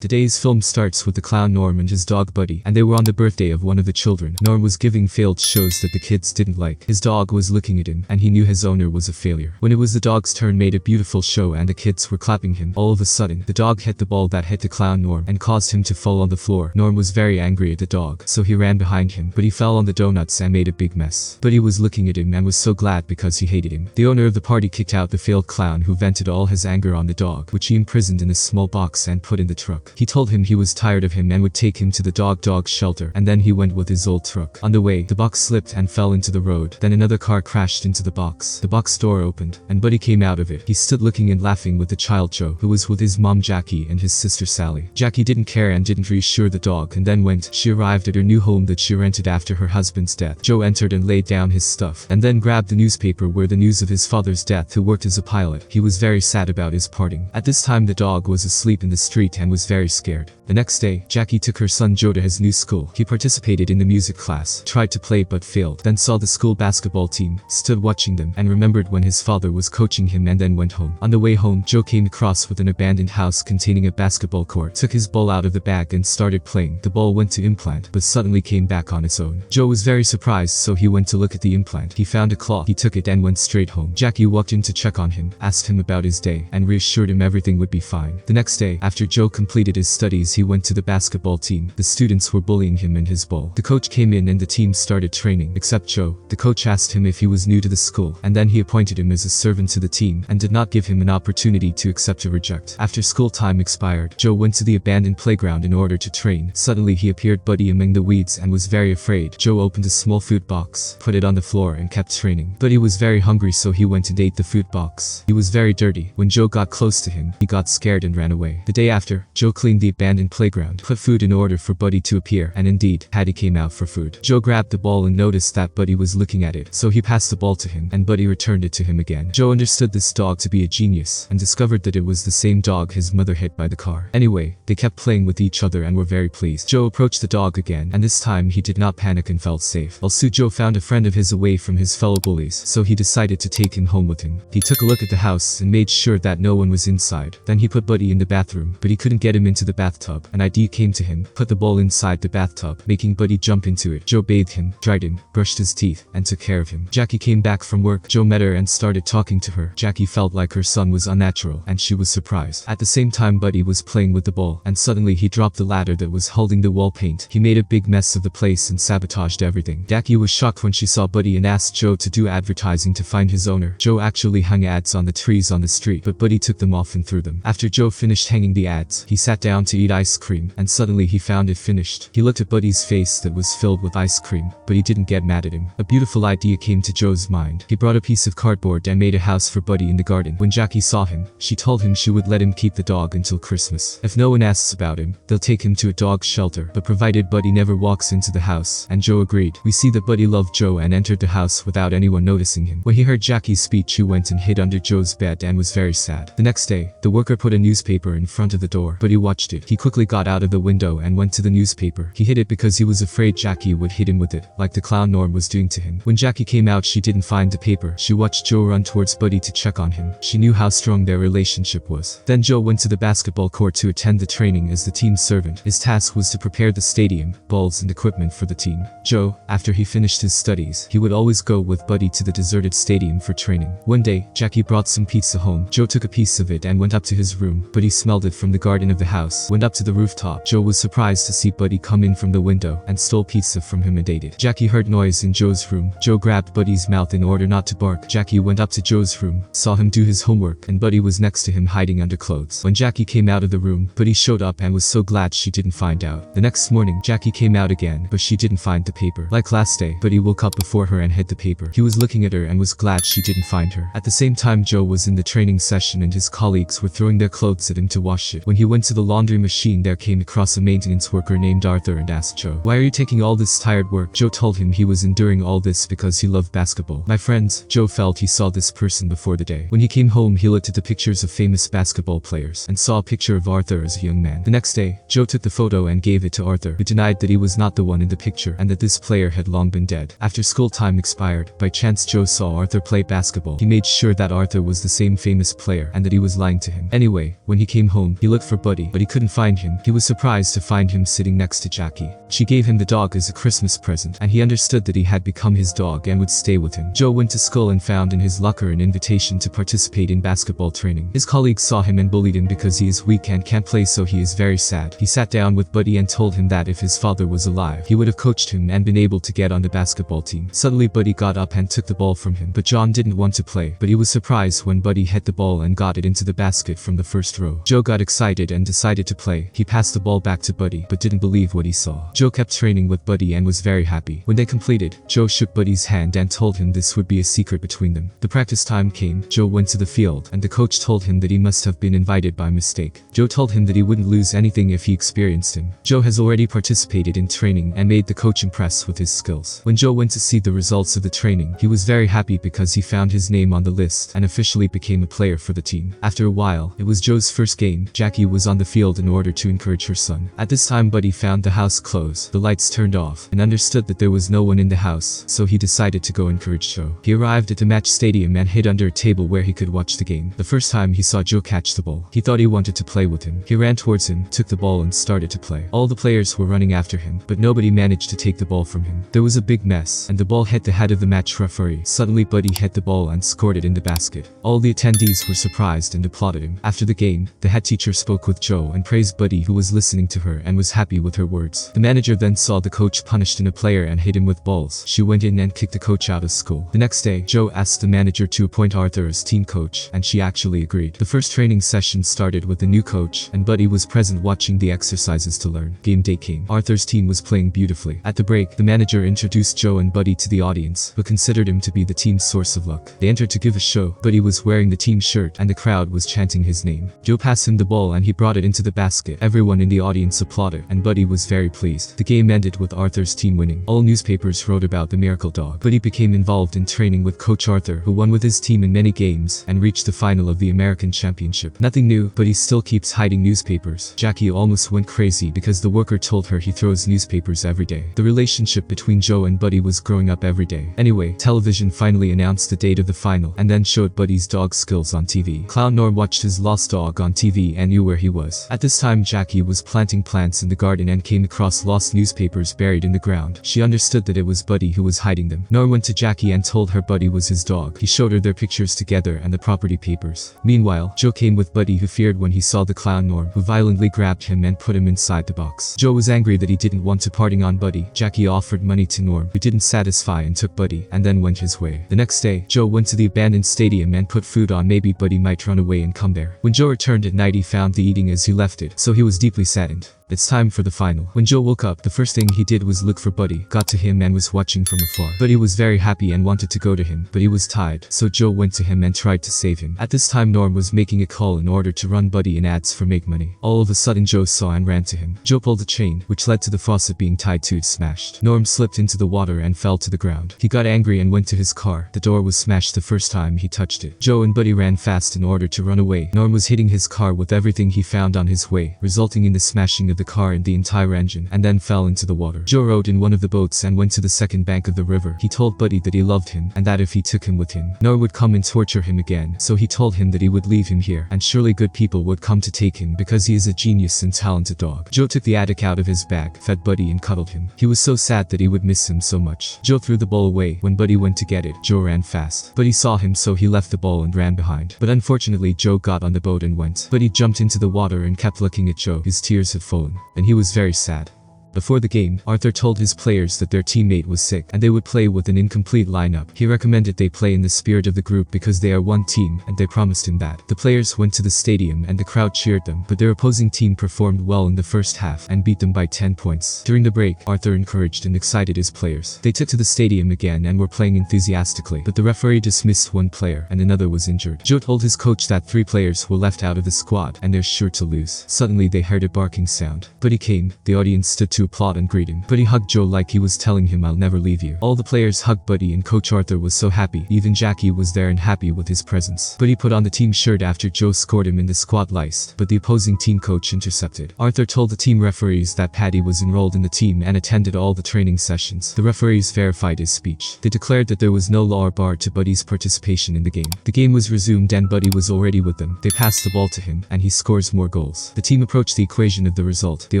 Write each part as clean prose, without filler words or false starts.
Today's film starts with the clown Norm and his dog Buddy, and they were on the birthday of one of the children. Norm was giving failed shows that the kids didn't like. His dog was looking at him, and he knew his owner was a failure. When it was the dog's turn, made a beautiful show and the kids were clapping him. All of a sudden, the dog hit the ball that hit the clown Norm and caused him to fall on the floor. Norm was very angry at the dog, so he ran behind him, but he fell on the donuts and made a big mess. Buddy was looking at him and was so glad because he hated him. The owner of the party kicked out the failed clown, who vented all his anger on the dog, which he imprisoned in a small box and put in the truck. He told him he was tired of him and would take him to the dog shelter, and then he went with his old truck. On the way, the box slipped and fell into the road. Then another car crashed into the box. The box door opened, and Buddy came out of it. He stood looking and laughing with the child Joe, who was with his mom Jackie and his sister Sally. Jackie didn't care and didn't reassure the dog, and then went. She arrived at her new home that she rented after her husband's death. Joe entered and laid down his stuff, and then grabbed the newspaper where the news of his father's death, who worked as a pilot. He was very sad about his parting. At this time, the dog was asleep in the street and was very scared. The next day, Jackie took her son Joe to his new school. He participated in the music class, tried to play but failed, then saw the school basketball team, stood watching them, and remembered when his father was coaching him, and then went home. On the way home, Joe came across with an abandoned house containing a basketball court, took his ball out of the bag and started playing. The ball went to implant, but suddenly came back on its own. Joe was very surprised, so he went to look at the implant. He found a claw. He took it and went straight home. Jackie walked in to check on him, asked him about his day, and reassured him everything would be fine. The next day, after Joe completed his studies, he went to the basketball team. The students were bullying him and his ball. The coach came in and the team started training, except Joe. The coach asked him if he was new to the school, and then he appointed him as a servant to the team, and did not give him an opportunity to accept or reject. After school time expired, Joe went to the abandoned playground in order to train. Suddenly he appeared Buddy among the weeds and was very afraid. Joe opened a small food box, put it on the floor and kept training. Buddy was very hungry, so he went and ate the food box. He was very dirty. When Joe got close to him, he got scared and ran away. The day after, Joe cleaned the abandoned playground, put food in order for Buddy to appear, and indeed, Hattie came out for food. Joe grabbed the ball and noticed that Buddy was looking at it, so he passed the ball to him, and Buddy returned it to him again. Joe understood this dog to be a genius, and discovered that it was the same dog his mother hit by the car. Anyway, they kept playing with each other and were very pleased. Joe approached the dog again, and this time he did not panic and felt safe. Also, Joe found a friend of his away from his fellow bullies, so he decided to take him home with him. He took a look at the house and made sure that no one was inside. Then he put Buddy in the bathroom, but he couldn't get him into the bathtub. An idea came to him: put the ball inside the bathtub, making Buddy jump into it. Joe bathed him, dried him, brushed his teeth, and took care of him. Jackie came back from work. Joe met her and started talking to her. Jackie felt like her son was unnatural, and she was surprised. At the same time, Buddy was playing with the ball, and suddenly he dropped the ladder that was holding the wall paint. He made a big mess of the place and sabotaged everything. Jackie was shocked when she saw Buddy and asked Joe to do advertising to find his owner. Joe actually hung ads on the trees on the street, but Buddy took them off and threw them. After Joe finished hanging the ads, he sat down to eat ice cream, and suddenly he found it finished. He looked at Buddy's face that was filled with ice cream, but he didn't get mad at him. A beautiful idea came to Joe's mind. He brought a piece of cardboard and made a house for Buddy in the garden. When Jackie saw him, she told him she would let him keep the dog until Christmas. If no one asks about him, they'll take him to a dog shelter, but provided Buddy never walks into the house, and Joe agreed. We see that Buddy loved Joe and entered the house without anyone noticing him. When he heard Jackie's speech, he went and hid under Joe's bed and was very sad. The next day, the worker put a newspaper in front of the door, but he watched it. He quickly got out of the window and went to the newspaper. He hid it because he was afraid Jackie would hit him with it, like the clown Norm was doing to him. When Jackie came out, she didn't find the paper. She watched Joe run towards Buddy to check on him. She knew how strong their relationship was. Then Joe went to the basketball court to attend the training as the team's servant. His task was to prepare the stadium, balls and equipment for the team. Joe, after he finished his studies, he would always go with Buddy to the deserted stadium for training. One day, Jackie brought some pizza home. Joe took a piece of it and went up to his room, but he smelled it from the garden of the house. Went up to the rooftop. Joe was surprised to see Buddy come in from the window and stole pizza from him and ate it. Jackie heard noise in Joe's room. Joe grabbed Buddy's mouth in order not to bark. Jackie went up to Joe's room, saw him do his homework, and Buddy was next to him hiding under clothes. When Jackie came out of the room, Buddy showed up and was so glad she didn't find out. The next morning, Jackie came out again, but she didn't find the paper. Like last day, Buddy woke up before her and hid the paper. He was looking at her and was glad she didn't find her. At the same time, Joe was in the training session and his colleagues were throwing their clothes at him to wash it. When he went to the laundry machine, there came across a maintenance worker named Arthur and asked Joe, "Why are you taking all this tired work?" Joe told him he was enduring all this because he loved basketball. My friends, Joe felt he saw this person before the day. When he came home, he looked at the pictures of famous basketball players and saw a picture of Arthur as a young man. The next day, Joe took the photo and gave it to Arthur, who denied that he was not the one in the picture and that this player had long been dead. After school time expired, by chance Joe saw Arthur play basketball. He made sure that Arthur was the same famous player and that he was lying to him. Anyway, when he came home, he looked for Buddy, but he couldn't find find him, he was surprised to find him sitting next to Jackie. She gave him the dog as a Christmas present, and he understood that he had become his dog and would stay with him. Joe went to school and found in his locker an invitation to participate in basketball training. His colleagues saw him and bullied him because he is weak and can't play, so he is very sad. He sat down with Buddy and told him that if his father was alive, he would have coached him and been able to get on the basketball team. Suddenly Buddy got up and took the ball from him, but John didn't want to play, but he was surprised when Buddy hit the ball and got it into the basket from the first row. Joe got excited and decided to play. He passed the ball back to Buddy, but didn't believe what he saw. Joe kept training with Buddy and was very happy. When they completed, Joe shook Buddy's hand and told him this would be a secret between them. The practice time came. Joe went to the field, and the coach told him that he must have been invited by mistake. Joe told him that he wouldn't lose anything if he experienced him. Joe has already participated in training and made the coach impressed with his skills. When Joe went to see the results of the training, he was very happy because he found his name on the list and officially became a player for the team. After a while, it was Joe's first game. Jackie was on the field in order to encourage her son. At this time Buddy found the house closed, the lights turned off, and understood that there was no one in the house, so he decided to go encourage Joe. He arrived at the match stadium and hid under a table where he could watch the game. The first time he saw Joe catch the ball, he thought he wanted to play with him. He ran towards him, took the ball and started to play. All the players were running after him, but nobody managed to take the ball from him. There was a big mess, and the ball hit the head of the match referee. Suddenly Buddy hit the ball and scored it in the basket. All the attendees were surprised and applauded him. After the game, the head teacher spoke with Joe and praised Buddy, who was listening to her and was happy with her words. The manager then saw the coach punished a player and hit him with balls. She went in and kicked the coach out of school. The next day, Joe asked the manager to appoint Arthur as team coach, and she actually agreed. The first training session started with the new coach, and Buddy was present watching the exercises to learn. Game day came. Arthur's team was playing beautifully. At the break, the manager introduced Joe and Buddy to the audience, who considered him to be the team's source of luck. They entered to give a show. Buddy was wearing the team shirt, and the crowd was chanting his name. Joe passed him the ball and he brought it into the basket. Everyone in the audience applauded, and Buddy was very pleased. The game ended with Arthur's team winning. All newspapers wrote about the miracle dog. Buddy became involved in training with Coach Arthur, who won with his team in many games and reached the final of the American Championship. Nothing new, but he still keeps hiding newspapers. Jackie almost went crazy because the worker told her he throws newspapers every day. The relationship between Joe and Buddy was growing up every day. Anyway, television finally announced the date of the final and then showed Buddy's dog skills on TV. Clown Norm watched his lost dog on TV and knew where he was. At this time Jackie was planting plants in the garden and came across lost newspapers buried in the ground. She understood that it was Buddy who was hiding them. Norm went to Jackie and told her Buddy was his dog. He showed her their pictures together and the property papers. Meanwhile, Joe came with Buddy, who feared when he saw the clown Norm, who violently grabbed him and put him inside the box. Joe was angry that he didn't want to parting on Buddy. Jackie offered money to Norm, who didn't satisfy and took Buddy, and then went his way. The next day, Joe went to the abandoned stadium and put food on. Maybe Buddy might run away and come there. When Joe returned at night, he found the eating as he left it, so he was deeply saddened. It's time for the final. When Joe woke up, the first thing he did was look for Buddy, got to him and was watching from afar. Buddy was very happy and wanted to go to him, but he was tired, so Joe went to him and tried to save him. At this time Norm was making a call in order to run Buddy in ads for make money. All of a sudden Joe saw and ran to him. Joe pulled the chain, which led to the faucet being tied to it smashed. Norm slipped into the water and fell to the ground. He got angry and went to his car. The door was smashed the first time he touched it. Joe and Buddy ran fast in order to run away. Norm was hitting his car with everything he found on his way, resulting in the smashing of the car and the entire engine, and then fell into the water. Joe rode in one of the boats and went to the second bank of the river. He told Buddy that he loved him and that if he took him with him, Norm would come and torture him again, so he told him that he would leave him here and surely good people would come to take him because he is a genius and talented dog. Joe took the attic out of his bag, fed Buddy and cuddled him. He was so sad that he would miss him so much. Joe threw the ball away. When Buddy went to get it, Joe ran fast. Buddy saw him, so he left the ball and ran behind. But unfortunately Joe got on the boat and went. Buddy jumped into the water and kept looking at Joe. His tears had fallen, and he was very sad. Before the game, Arthur told his players that their teammate was sick and they would play with an incomplete lineup. He recommended they play in the spirit of the group because they are one team, and they promised him that. The players went to the stadium and the crowd cheered them, but their opposing team performed well in the first half and beat them by 10 points. During the break, Arthur encouraged and excited his players. They took to the stadium again and were playing enthusiastically, but the referee dismissed one player and another was injured. Joe told his coach that 3 players were left out of the squad and they're sure to lose. Suddenly they heard a barking sound. Buddy came. The audience stood to applaud and greet him. Buddy hugged Joe like he was telling him, "I'll never leave you." All the players hugged Buddy and Coach Arthur was so happy. Even Jackie was there and happy with his presence. Buddy put on the team shirt after Joe scored him in the squad list, but the opposing team coach intercepted. Arthur told the team referees that Paddy was enrolled in the team and attended all the training sessions. The referees verified his speech. They declared that there was no law or bar to Buddy's participation in the game. The game was resumed and Buddy was already with them. They passed the ball to him, and he scores more goals. The team approached the equation of the result. The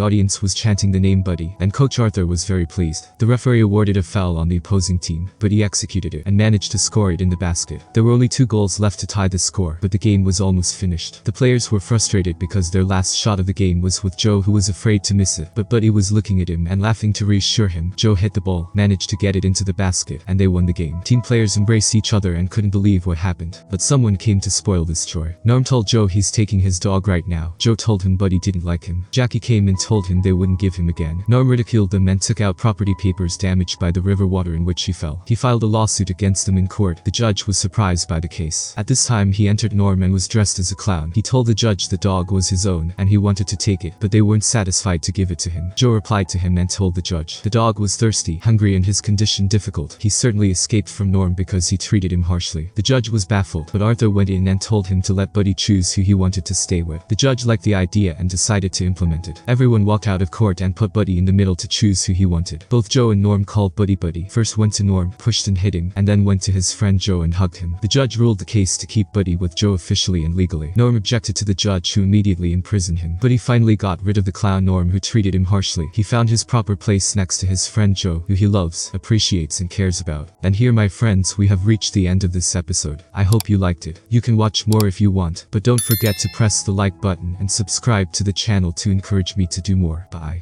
audience was chanting the name Buddy, and Coach Arthur was very pleased. The referee awarded a foul on the opposing team, but he executed it and managed to score it in the basket. There were only 2 goals left to tie the score, but the game was almost finished. The players were frustrated because their last shot of the game was with Joe, who was afraid to miss it, but Buddy was looking at him and laughing to reassure him. Joe hit the ball, managed to get it into the basket, and they won the game. Team players embraced each other and couldn't believe what happened, but someone came to spoil this joy. Norm told Joe he's taking his dog right now. Joe told him Buddy didn't like him. Jackie came and told him they wouldn't give him again. Norm ridiculed them and took out property papers damaged by the river water in which he fell. He filed a lawsuit against them in court. The judge was surprised by the case. At this time he entered Norm and was dressed as a clown. He told the judge the dog was his own and he wanted to take it, but they weren't satisfied to give it to him. Joe replied to him and told the judge the dog was thirsty, hungry, and his condition difficult. He certainly escaped from Norm because he treated him harshly. The judge was baffled, but Arthur went in and told him to let Buddy choose who he wanted to stay with. The judge liked the idea and decided to implement it. Everyone walked out of court and put Buddy in the middle to choose who he wanted. Both Joe and Norm called Buddy Buddy. First went to Norm, pushed and hit him, and then went to his friend Joe and hugged him. The judge ruled the case to keep Buddy with Joe officially and legally. Norm objected to the judge, who immediately imprisoned him. Buddy finally got rid of the clown Norm, who treated him harshly. He found his proper place next to his friend Joe, who he loves, appreciates, and cares about. And here, my friends, we have reached the end of this episode. I hope you liked it. You can watch more if you want, but don't forget to press the like button and subscribe to the channel to encourage me to do more. Bye.